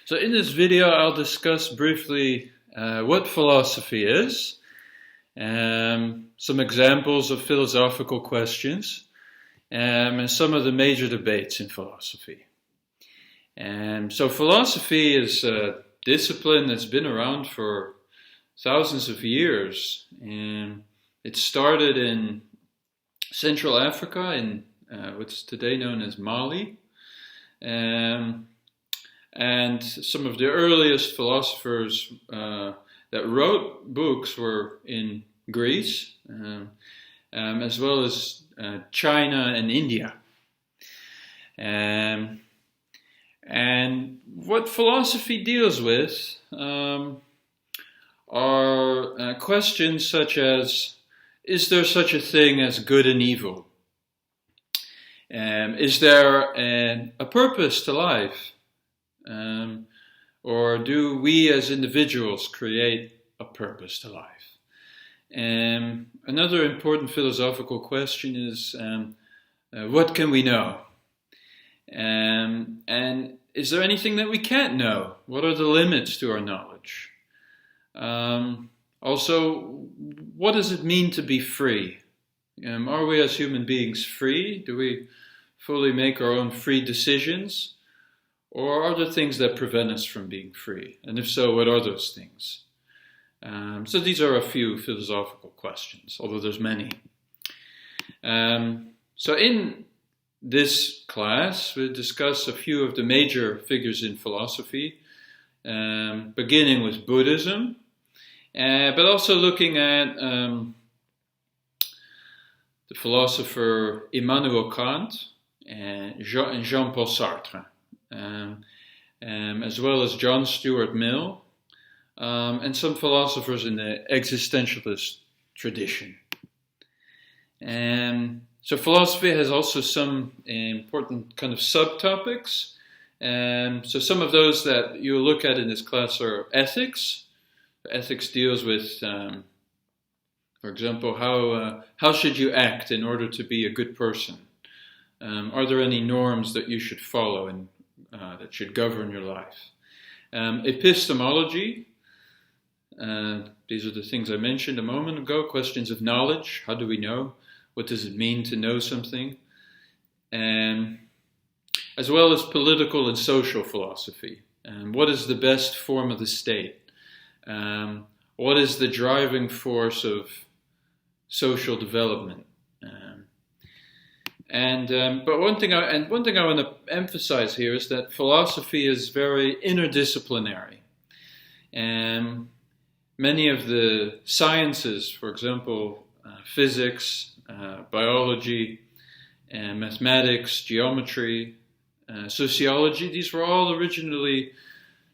So in this video, I'll discuss briefly what philosophy is, some examples of philosophical questions, and some of the major debates in philosophy. So philosophy is a discipline that's been around for thousands of years. It started in Central Africa, in what's today known as Mali. And some of the earliest philosophers that wrote books were in Greece, as well as China and India. And what philosophy deals with are questions such as, is there such a thing as good and evil? Is there a purpose to life? Or do we as individuals create a purpose to life? Another important philosophical question is, what can we know? And is there anything that we can't know? What are the limits to our knowledge? Also, what does it mean to be free? Are we as human beings free? Do we fully make our own free decisions? Or are there things that prevent us from being free? And if so, what are those things? So these are a few philosophical questions, although there's many. So in this class, we'll discuss a few of the major figures in philosophy, beginning with Buddhism, but also looking at the philosopher Immanuel Kant and Jean-Paul Sartre. As well as John Stuart Mill, and some philosophers in the existentialist tradition. So philosophy has also some important kind of subtopics. So some of those that you'll look at in this class are ethics. Ethics deals with, for example, how should you act in order to be a good person? Are there any norms that you should follow and that should govern your life? Epistemology, these are the things I mentioned a moment ago, questions of knowledge. How do we know? What does it mean to know something? As well as political and social philosophy. What is the best form of the state? What is the driving force of social development? But one thing I want to emphasize here is that philosophy is very interdisciplinary. Many of the sciences, for example, physics, biology, mathematics, geometry, sociology, these were all originally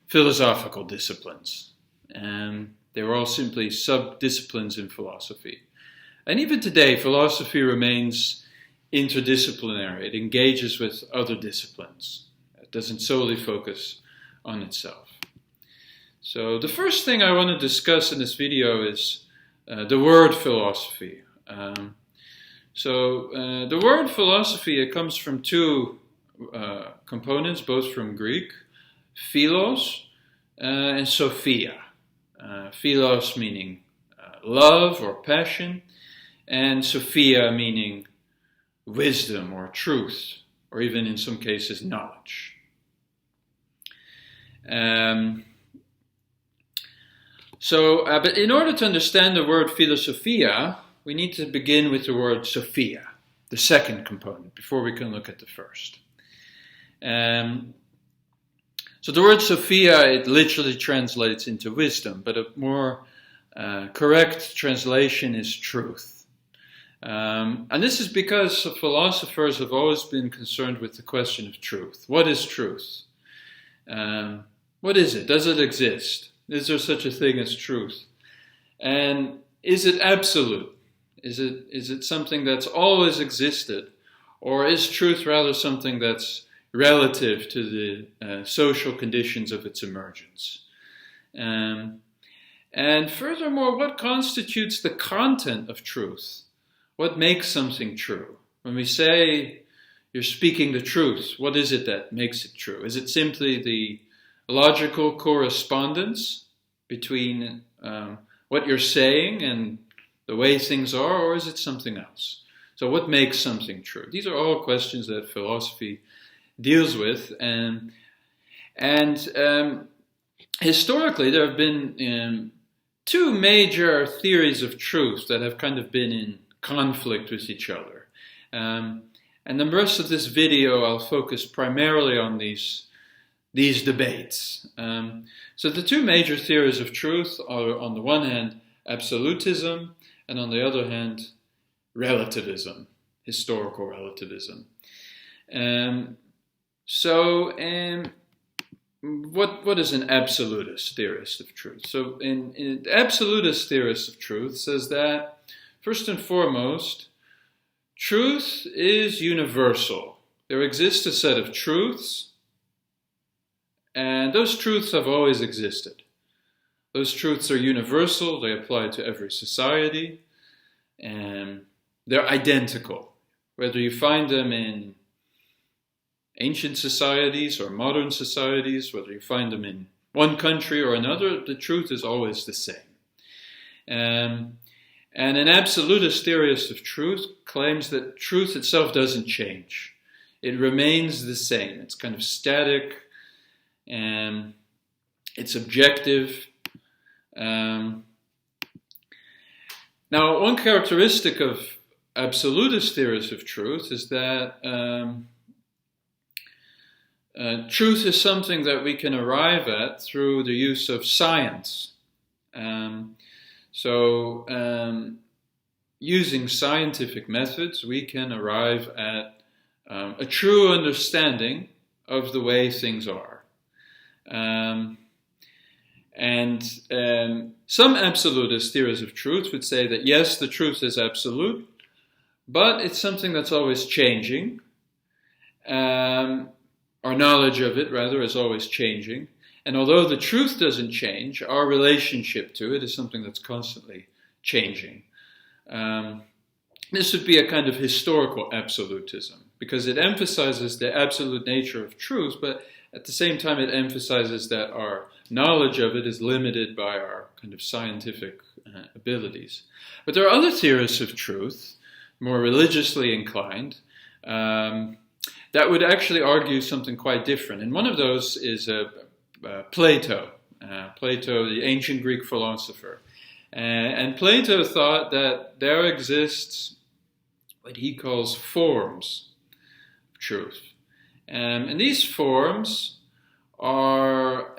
philosophical disciplines. They were all simply sub-disciplines in philosophy. And even today, philosophy remains interdisciplinary. It engages with other disciplines. It doesn't solely focus on itself. So the first thing I want to discuss in this video is the word philosophy. The word philosophy, it comes from two components, both from Greek, philos and sophia. Philos meaning love or passion, and sophia meaning wisdom or truth, or even in some cases knowledge. But in order to understand the word philosophia, we need to begin with the word sophia, the second component, before we can look at the first. So the word sophia, it literally translates into wisdom, but a more correct translation is truth. And this is because philosophers have always been concerned with the question of truth. What is truth? What is it? Does it exist? Is there such a thing as truth? And is it absolute? Is it something that's always existed? Or is truth rather something that's relative to the social conditions of its emergence? And furthermore, what constitutes the content of truth? What makes something true? When we say you're speaking the truth, what is it that makes it true? Is it simply the logical correspondence between what you're saying and the way things are, or is it something else? So what makes something true? These are all questions that philosophy deals with, and historically there have been two major theories of truth that have kind of been in conflict with each other. And the rest of this video I'll focus primarily on these debates. So the two major theories of truth are, on the one hand, absolutism, and on the other hand, relativism, historical relativism. What is an absolutist theorist of truth? So in absolutist theorist of truth says that, first and foremost, truth is universal. There exists a set of truths, and those truths have always existed. Those truths are universal, they apply to every society, and they're identical. Whether you find them in ancient societies or modern societies, whether you find them in one country or another, the truth is always the same. And an absolutist theorist of truth claims that truth itself doesn't change. It remains the same. It's kind of static, and it's objective. Now, one characteristic of absolutist theorists of truth is that truth is something that we can arrive at through the use of science. Using scientific methods, we can arrive at a true understanding of the way things are. Some absolutist theories of truth would say that yes, the truth is absolute, but it's something that's always changing. Our knowledge of it, rather, is always changing. And although the truth doesn't change, our relationship to it is something that's constantly changing. This would be a kind of historical absolutism, because it emphasizes the absolute nature of truth, but at the same time it emphasizes that our knowledge of it is limited by our kind of scientific abilities. But there are other theorists of truth, more religiously inclined, that would actually argue something quite different. And one of those is Plato, the ancient Greek philosopher. And Plato thought that there exists what he calls forms of truth. And these forms are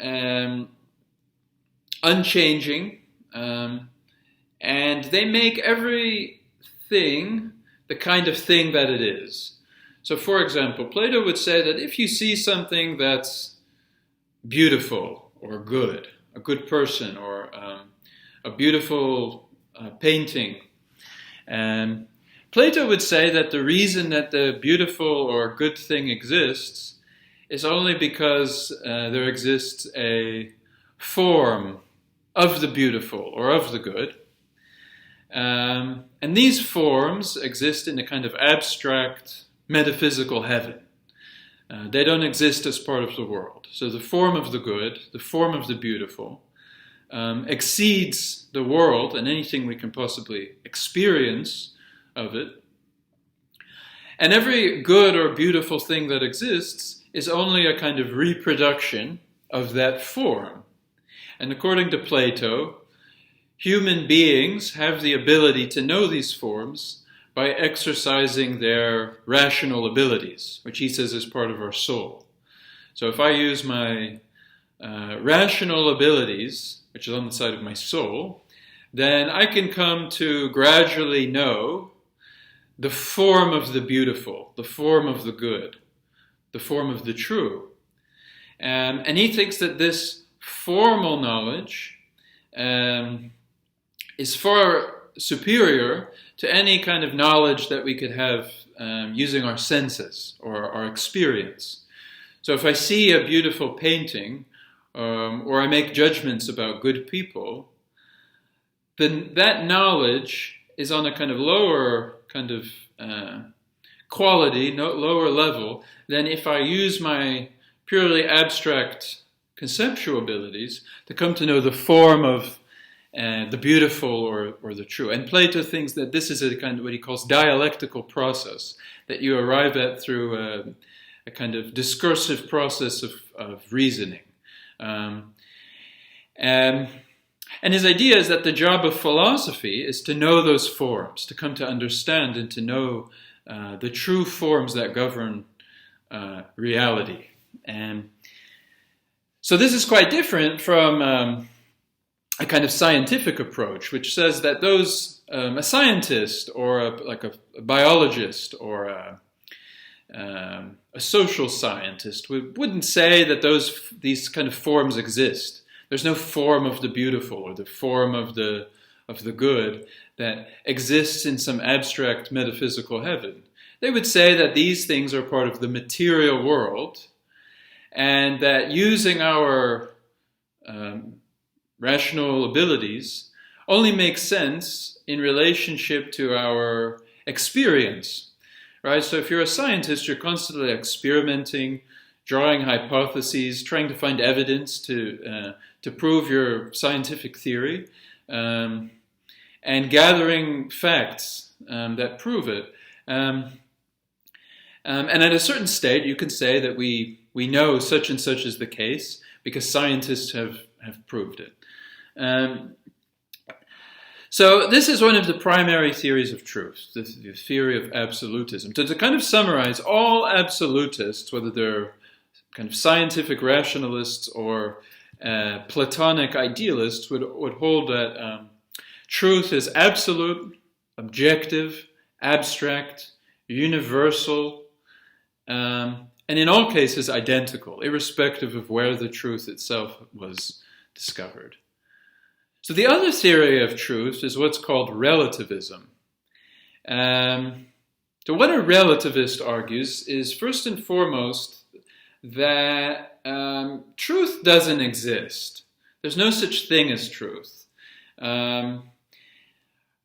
unchanging, and they make everything the kind of thing that it is. So, for example, Plato would say that if you see something that's beautiful or good, a good person, or a beautiful painting, Plato would say that the reason that the beautiful or good thing exists is only because there exists a form of the beautiful or of the good. And these forms exist in a kind of abstract metaphysical heaven. They don't exist as part of the world. So the form of the good, the form of the beautiful, exceeds the world and anything we can possibly experience of it. And every good or beautiful thing that exists is only a kind of reproduction of that form. And according to Plato, human beings have the ability to know these forms by exercising their rational abilities, which he says is part of our soul. So if I use my rational abilities, which is on the side of my soul, then I can come to gradually know the form of the beautiful, the form of the good, the form of the true. And he thinks that this formal knowledge is far superior to any kind of knowledge that we could have using our senses or our experience. So if I see a beautiful painting, or I make judgments about good people, then that knowledge is on a kind of lower kind of quality, lower level, than if I use my purely abstract conceptual abilities to come to know the form of the beautiful or the true. And Plato thinks that this is a kind of what he calls dialectical process that you arrive at through a kind of discursive process of reasoning. And his idea is that the job of philosophy is to know those forms, to come to understand and to know the true forms that govern reality. And so this is quite different from a kind of scientific approach, which says that those a scientist or a biologist or a social scientist wouldn't say that these kind of forms exist. There's no form of the beautiful or the form of the good that exists in some abstract metaphysical heaven. They would say that these things are part of the material world, and that using our rational abilities only makes sense in relationship to our experience, right? So if you're a scientist, you're constantly experimenting, drawing hypotheses, trying to find evidence to prove your scientific theory, and gathering facts that prove it. And at a certain state, you can say that we know such and such is the case because scientists have proved it. So this is one of the primary theories of truth, the theory of absolutism. To kind of summarize, all absolutists, whether they're kind of scientific rationalists or Platonic idealists, would hold that truth is absolute, objective, abstract, universal, and in all cases identical, irrespective of where the truth itself was discovered. So the other theory of truth is what's called relativism. So what a relativist argues is first and foremost that truth doesn't exist. There's no such thing as truth.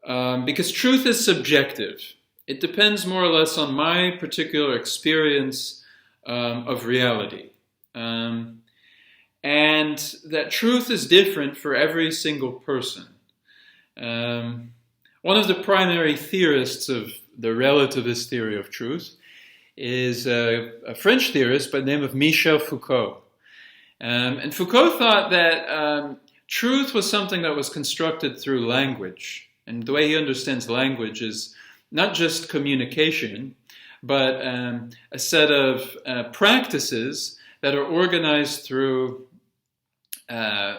Because truth is subjective. It depends more or less on my particular experience of reality. And that truth is different for every single person. One of the primary theorists of the relativist theory of truth is a French theorist by the name of Michel Foucault. And Foucault thought that truth was something that was constructed through language. And the way he understands language is not just communication, but a set of practices that are organized through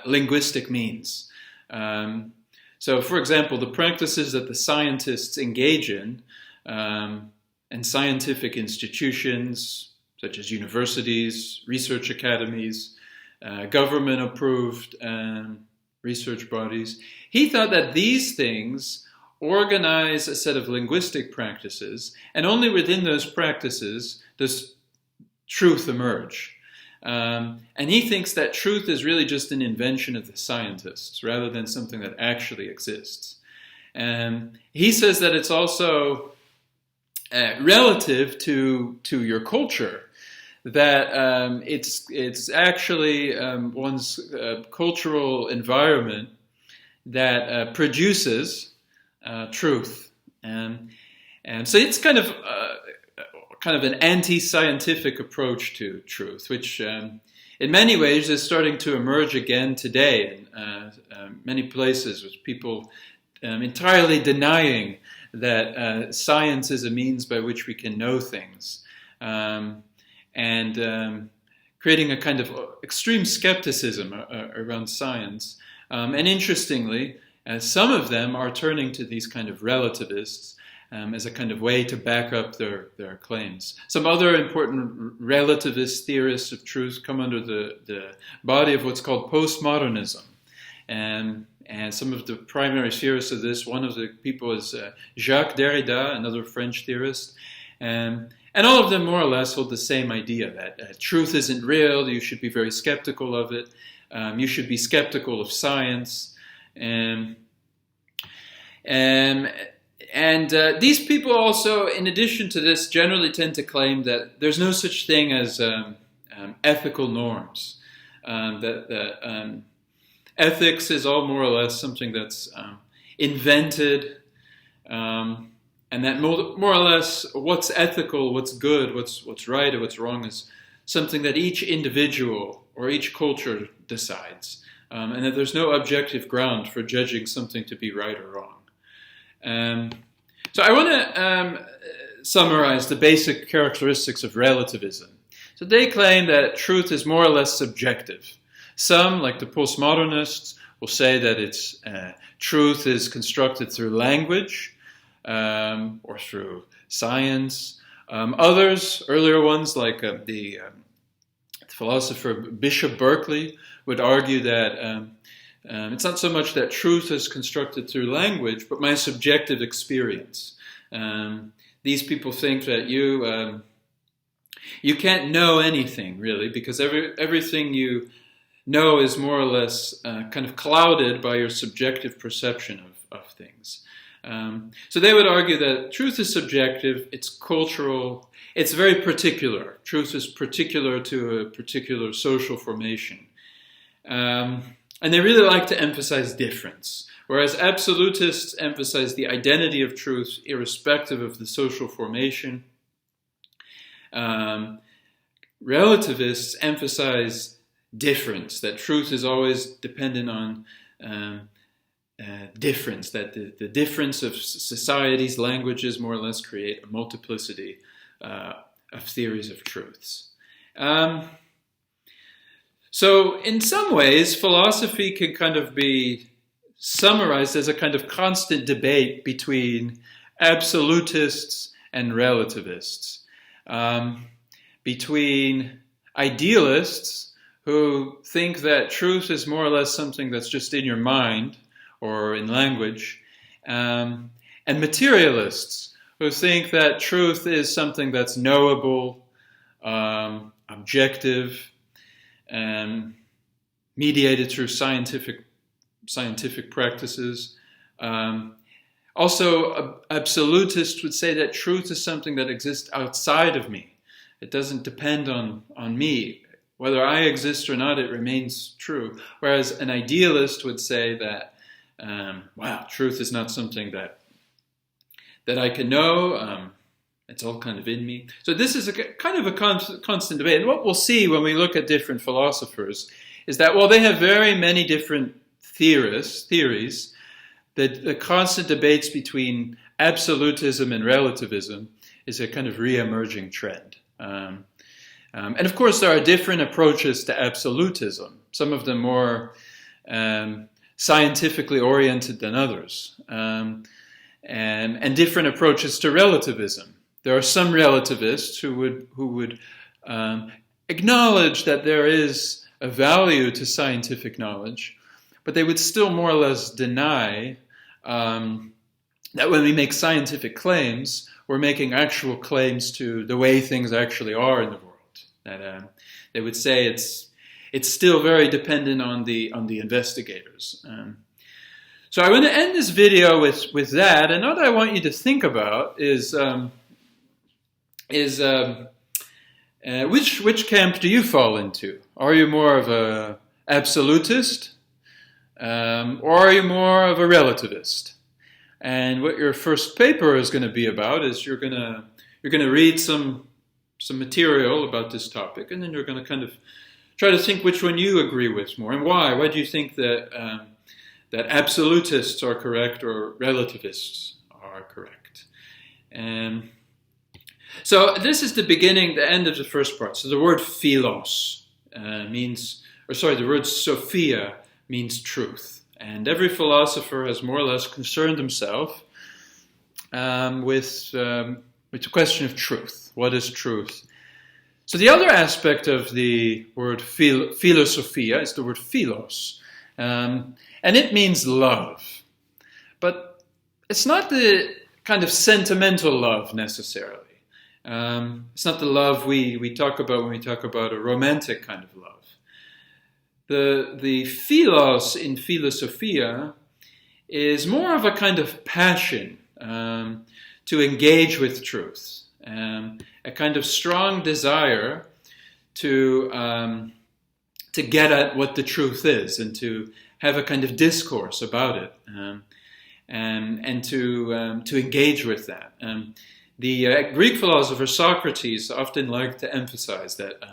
linguistic means. So, for example, the practices that the scientists engage in scientific institutions, such as universities, research academies, government-approved research bodies, he thought that these things organize a set of linguistic practices, and only within those practices does truth emerge. And he thinks that truth is really just an invention of the scientists rather than something that actually exists. And he says that it's also relative to your culture, that it's actually one's cultural environment that produces truth. And so it's kind of an anti-scientific approach to truth, which in many ways is starting to emerge again today in many places, with people entirely denying that science is a means by which we can know things, and creating a kind of extreme skepticism around science. And interestingly, some of them are turning to these kind of relativists as a kind of way to back up their claims. Some other important relativist theorists of truth come under the body of what's called postmodernism. And some of the primary theorists of this, one of the people is Jacques Derrida, another French theorist. And all of them more or less hold the same idea, that truth isn't real, you should be very skeptical of it, you should be skeptical of science. And these people also, in addition to this, generally tend to claim that there's no such thing as ethical norms. that ethics is all more or less something that's invented, and that more or less what's ethical, what's good, what's right, or what's wrong is something that each individual or each culture decides, and that there's no objective ground for judging something to be right or wrong. So I want to summarize the basic characteristics of relativism. So they claim that truth is more or less subjective. Some, like the postmodernists, will say that truth is constructed through language or through science. Others, earlier ones, like the philosopher Bishop Berkeley, would argue that it's not so much that truth is constructed through language, but my subjective experience. These people think that you can't know anything, really, because everything you know is more or less kind of clouded by your subjective perception of things. So they would argue that truth is subjective, it's cultural, it's very particular. Truth is particular to a particular social formation. And they really like to emphasize difference, whereas absolutists emphasize the identity of truth irrespective of the social formation. Relativists emphasize difference, that truth is always dependent on difference, that the difference of societies, languages, more or less create a multiplicity of theories of truths. So in some ways, philosophy can kind of be summarized as a kind of constant debate between absolutists and relativists, between idealists who think that truth is more or less something that's just in your mind or in language, and materialists who think that truth is something that's knowable, objective, mediated through scientific practices. Also, absolutists would say that truth is something that exists outside of me. It doesn't depend on me. Whether I exist or not, it remains true. Whereas an idealist would say that, truth is not something that I can know. It's all kind of in me. So this is a kind of a constant debate. And what we'll see when we look at different philosophers is that while they have very many different theories, the constant debates between absolutism and relativism is a kind of re-emerging trend. And of course, there are different approaches to absolutism, some of them more scientifically oriented than others, and different approaches to relativism. There are some relativists who would acknowledge that there is a value to scientific knowledge, but they would still more or less deny that when we make scientific claims, we're making actual claims to the way things actually are in the world. That they would say it's still very dependent on the investigators. So I want to end this video with that, and what I want you to think about is which camp do you fall into? Are you more of a absolutist, or are you more of a relativist? And what your first paper is going to be about is you're going to read some material about this topic, and then you're going to kind of try to think which one you agree with more and why. Why do you think that that absolutists are correct or relativists are correct? So this is the end of the first part. So the word philos the word Sophia means truth. And every philosopher has more or less concerned himself with the question of truth. What is truth? So the other aspect of the word philosophia is the word philos. And it means love. But it's not the kind of sentimental love necessarily. It's not the love we talk about when we talk about a romantic kind of love. The philos in philosophia is more of a kind of passion to engage with truth, a kind of strong desire to to get at what the truth is and to have a kind of discourse about it, and to engage with that. The Greek philosopher Socrates often liked to emphasize that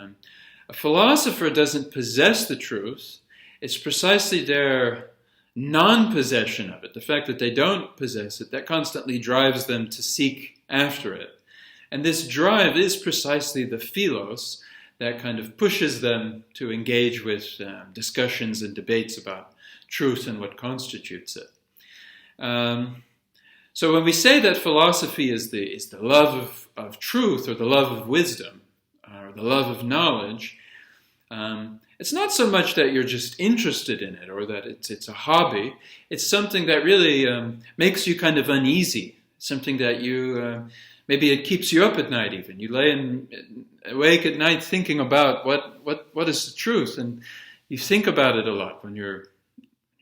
a philosopher doesn't possess the truth. It's precisely their non-possession of it, the fact that they don't possess it, that constantly drives them to seek after it. And this drive is precisely the philos that kind of pushes them to engage with discussions and debates about truth and what constitutes it. So when we say that philosophy is the love of truth, or the love of wisdom, or the love of knowledge, it's not so much that you're just interested in it or that it's a hobby. It's something that really makes you kind of uneasy, something that you, maybe it keeps you up at night even. You lay awake at night thinking about what is the truth, and you think about it a lot when you're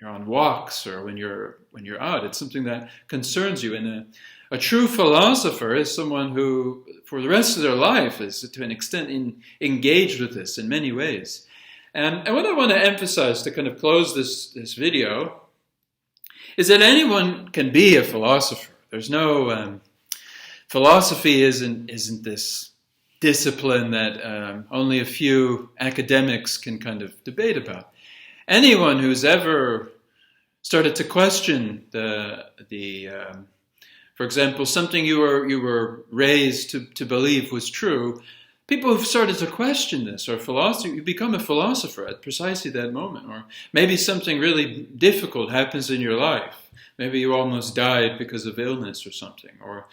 on walks or when you're out. It's something that concerns you. And a true philosopher is someone who, for the rest of their life, is to an extent engaged with this in many ways. And what I want to emphasize to kind of close this video is that anyone can be a philosopher. There's no philosophy isn't this discipline that only a few academics can kind of debate about. Anyone who's ever started to question for example, something you were raised to believe was true, people who've started to question this, or philosophy, you become a philosopher at precisely that moment. Or maybe something really difficult happens in your life. Maybe you almost died because of illness or something. Or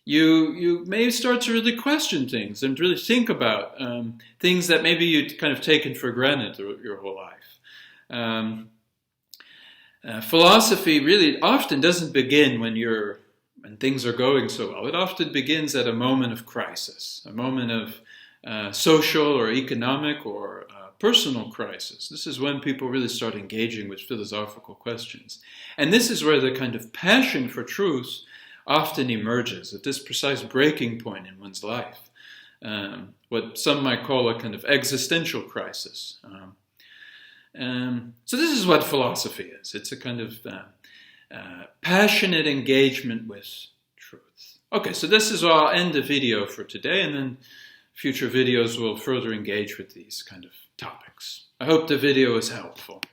you may start to really question things and really think about things that maybe you'd kind of taken for granted your whole life. Philosophy really often doesn't begin when things are going so well. It often begins at a moment of crisis, a moment of social or economic or personal crisis. This is when people really start engaging with philosophical questions. And this is where the kind of passion for truth often emerges, at this precise breaking point in one's life, what some might call a kind of existential crisis. So this is what philosophy is. It's a kind of passionate engagement with truth. Okay, so this is where I'll end the video for today, and then future videos will further engage with these kind of topics. I hope the video is helpful.